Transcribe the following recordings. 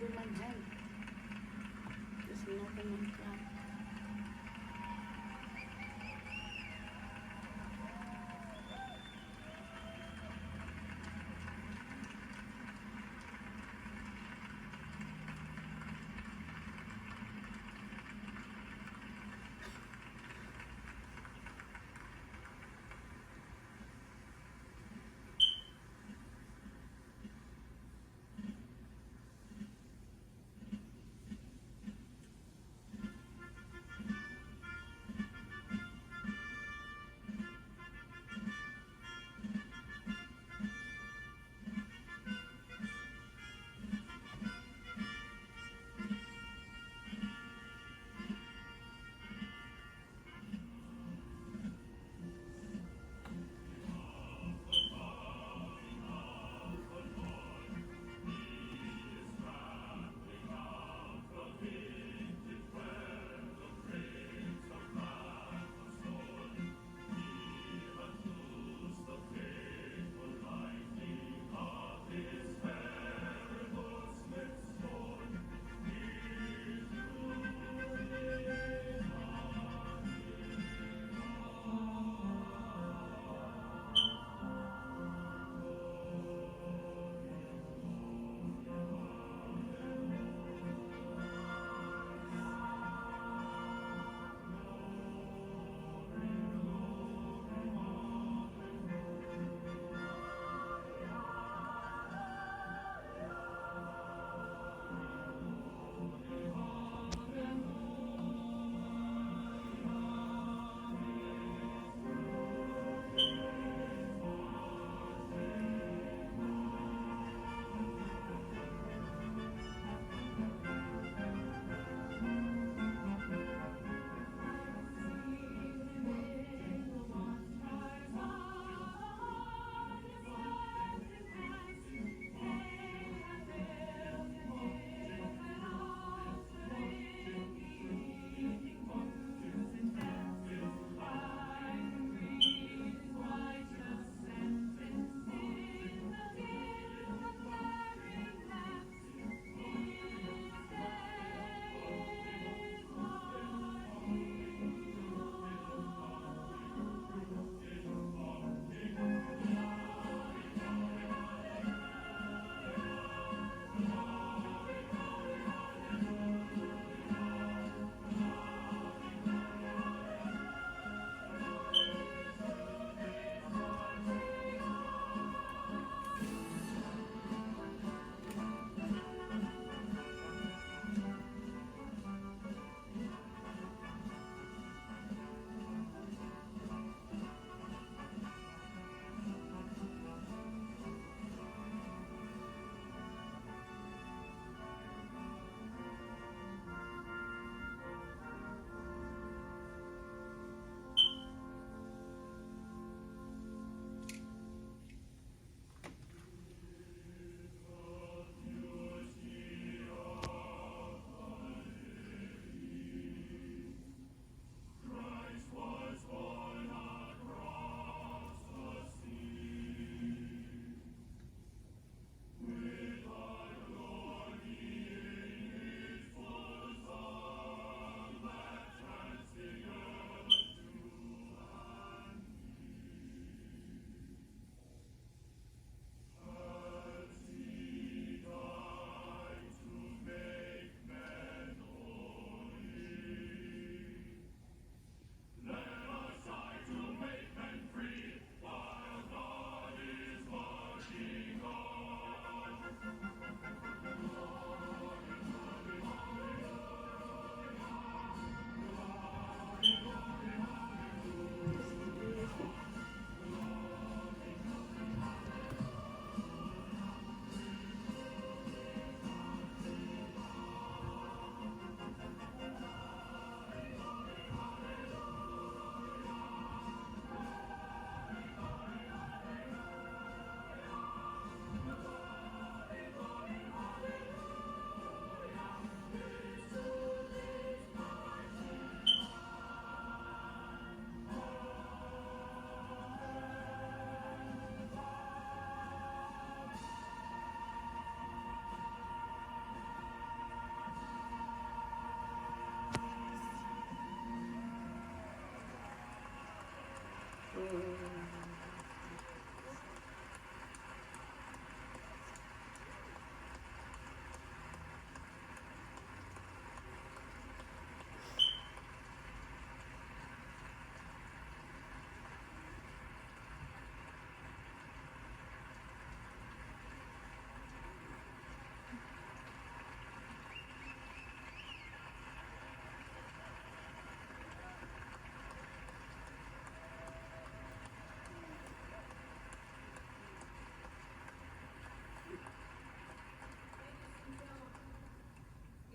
naman dyan. Tapos natin ng clock.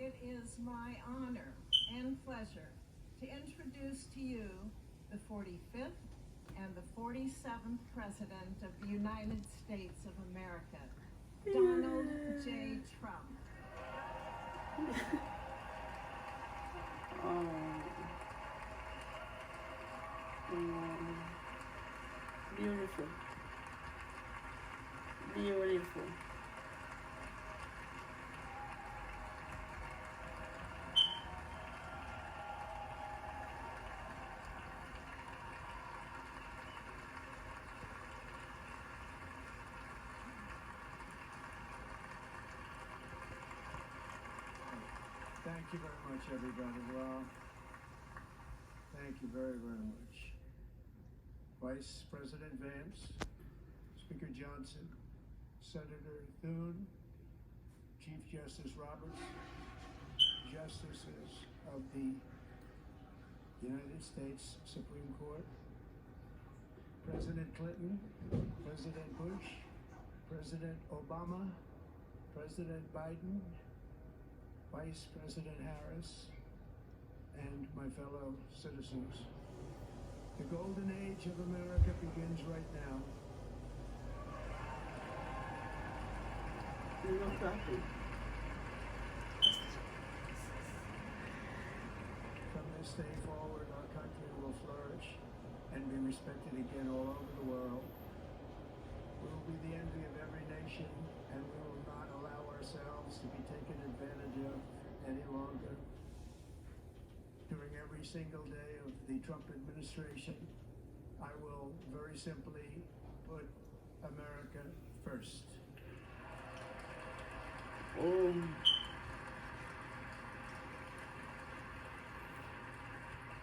It is my honor and pleasure to introduce to you the 45th and the 47th President of the United States of America, Donald J. Trump. Beautiful. Beautiful. Thank you very much, everybody. Well, thank you very, very much. Vice President Vance, Speaker Johnson, Senator Thune, Chief Justice Roberts, Justices of the United States Supreme Court, President Clinton, President Bush, President Obama, President Biden, Vice President Harris, and my fellow citizens. The golden age of America begins right now. No problem. From this day forward, our country will flourish and be respected again all over the world. We will be the envy of every nation, and we will not allow ourselves to be taken advantage of any longer. During every single day of the Trump administration, I will very simply put America first.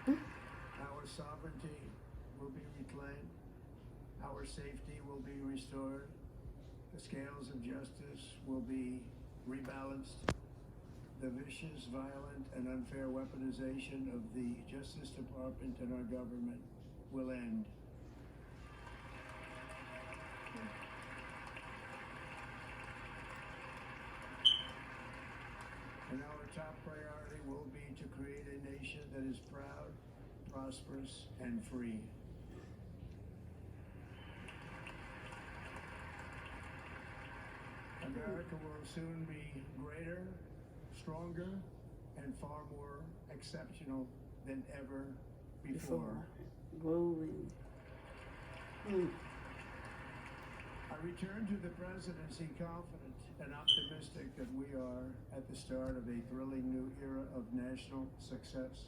Our sovereignty will be reclaimed. Our safety will be restored. The scales of justice will be rebalanced. The vicious, violent, and unfair weaponization of the Justice Department and our government will end. And our top priority will be to create a nation that is proud, prosperous, and free. America will soon be greater, stronger, and far more exceptional than ever before. Growing. I return to the presidency confident and optimistic that we are at the start of a thrilling new era of national success.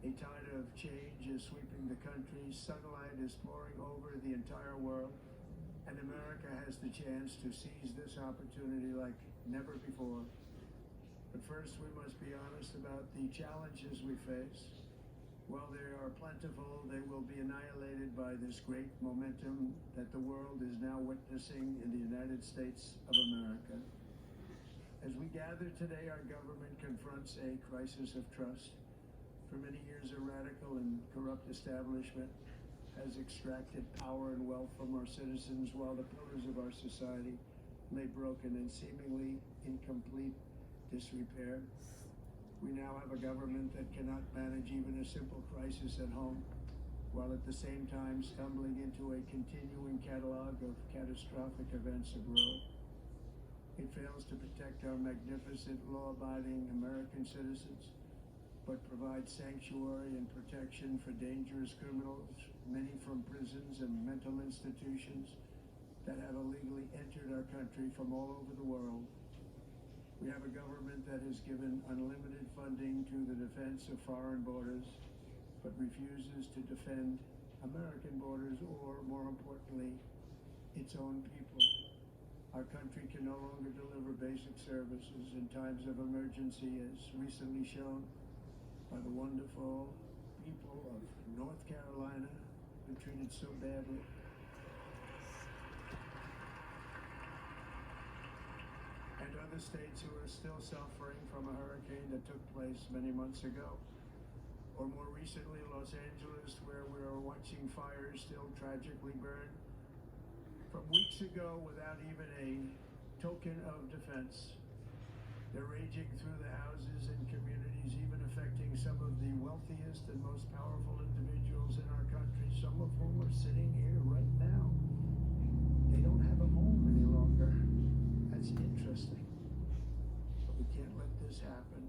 A tide of change is sweeping the country, sunlight is pouring over the entire world, and America has the chance to seize this opportunity like never before. But first, we must be honest about the challenges we face. While they are plentiful, they will be annihilated by this great momentum that the world is now witnessing in the United States of America. As we gather today, our government confronts a crisis of trust. For many years, a radical and corrupt establishment has extracted power and wealth from our citizens while the pillars of our society lay broken and seemingly in complete disrepair. We now have a government that cannot manage even a simple crisis at home, while at the same time stumbling into a continuing catalog of catastrophic events abroad. It fails to protect our magnificent, law-abiding American citizens, but provides sanctuary and protection for dangerous criminals, many from prisons and mental institutions that have illegally entered our country from all over the world. We have a government that has given unlimited funding to the defense of foreign borders, but refuses to defend American borders or, more importantly, its own people. Our country can no longer deliver basic services in times of emergency, as recently shown by the wonderful people of North Carolina who treated so badly. And other states who are still suffering from a hurricane that took place many months ago. Or more recently, Los Angeles, where we are watching fires still tragically burn. From weeks ago, without even a token of defense, They're raging through the houses and communities, even affecting some of the wealthiest and most powerful individuals in our country, some of whom are sitting here right now. They don't have a home any longer. That's interesting. But we can't let this happen.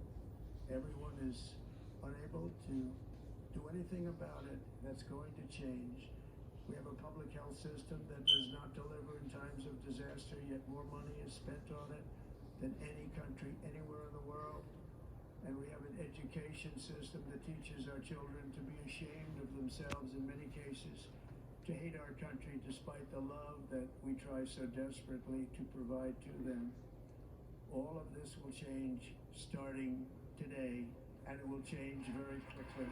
Everyone is unable to do anything about it. That's going to change. We have a public health system that does not deliver in times of disaster, yet more money is spent on it than any country anywhere in the world. And we have an education system that teaches our children to be ashamed of themselves in many cases, to hate our country despite the love that we try so desperately to provide to them. All of this will change starting today, and it will change very quickly.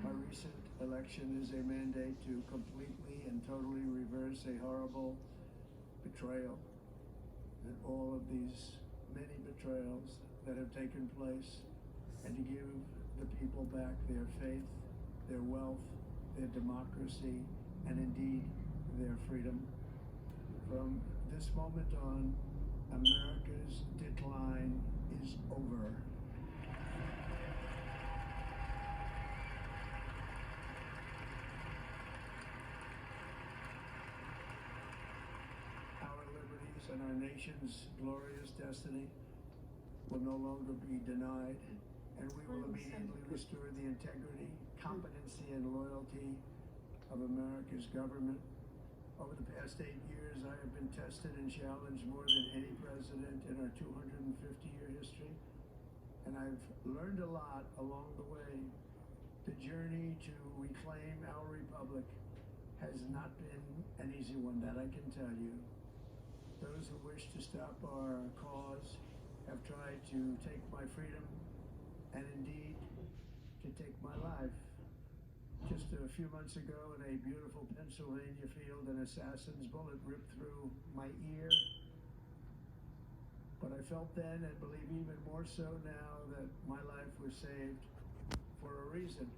Our recent election is a mandate to completely and totally reverse a horrible betrayal, and all of these many betrayals that have taken place, and to give the people back their faith, their wealth, their democracy, and indeed their freedom. From this moment on, America's decline is over. Our liberties and our nation's glorious destiny will no longer be denied, and we will immediately restore the integrity, competency, and loyalty of America's government. Over the past 8 years, I have been tested and challenged more than any president in our 250-year history, and I've learned a lot along the way. The journey to reclaim our republic has not been an easy one, that I can tell you. Those who wish to stop our cause have tried to take my freedom and indeed to take my life. Just a few months ago in a beautiful Pennsylvania field, an assassin's bullet ripped through my ear. But I felt then, and believe even more so now, that my life was saved for a reason.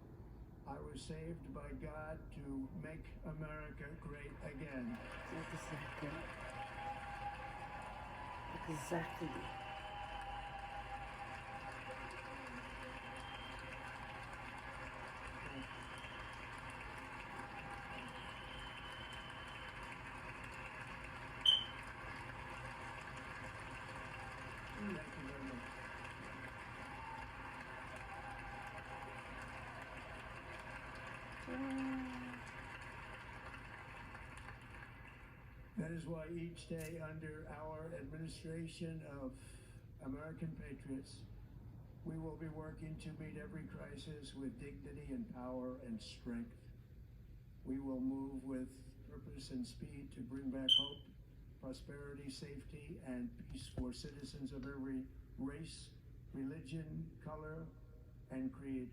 I was saved by God to make America great again. Exactly. Thank you very much. That is why each day under our administration of American patriots, we will be working to meet every crisis with dignity and power and strength. We will move with purpose and speed to bring back hope, prosperity, safety, and peace for citizens of every race, religion, color, and creed.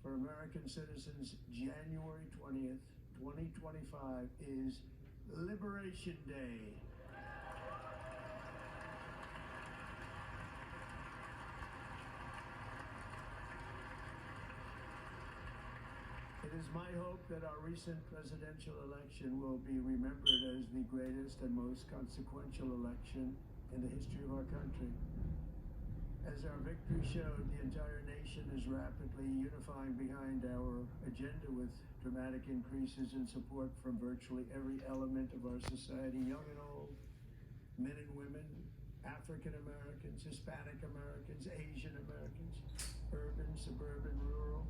For American citizens, January 20th, 2025 is Liberation Day. It is my hope that our recent presidential election will be remembered as the greatest and most consequential election in the history of our country. As our victory showed, the entire nation is rapidly unifying behind our agenda with dramatic increases in support from virtually every element of our society, young and old, men and women, African Americans, Hispanic Americans, Asian Americans, urban, suburban, rural,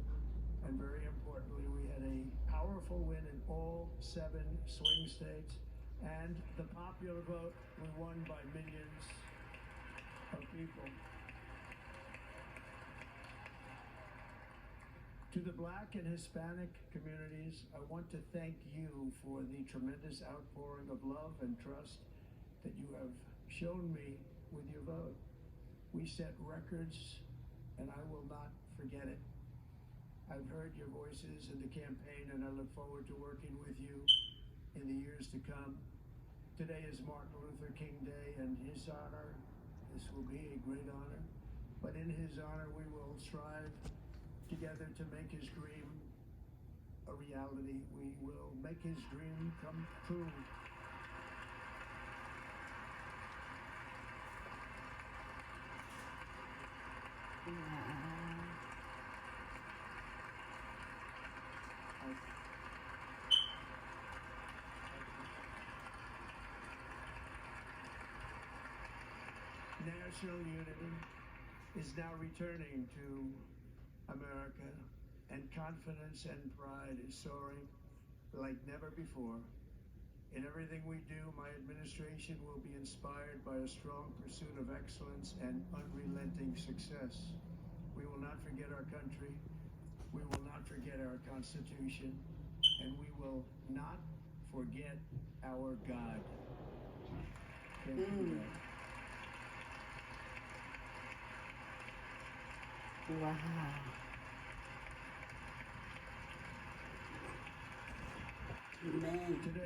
and very importantly, we had a powerful win in all 7 swing states, and the popular vote, we won by millions of people. To the Black and Hispanic communities, I want to thank you for the tremendous outpouring of love and trust that you have shown me with your vote. We set records, and I will not forget it. I've heard your voices in the campaign, and I look forward to working with you in the years to come. Today is Martin Luther King Day, and his honor, this will be a great honor, but in his honor we will strive together to make his dream a reality. We will make his dream come true. National unity is now returning to America, and confidence and pride is soaring like never before. In everything we do, my administration will be inspired by a strong pursuit of excellence and unrelenting success. We will not forget our country, we will not forget our Constitution, and we will not forget our God. Thank you, God. Wow. Amen. Today,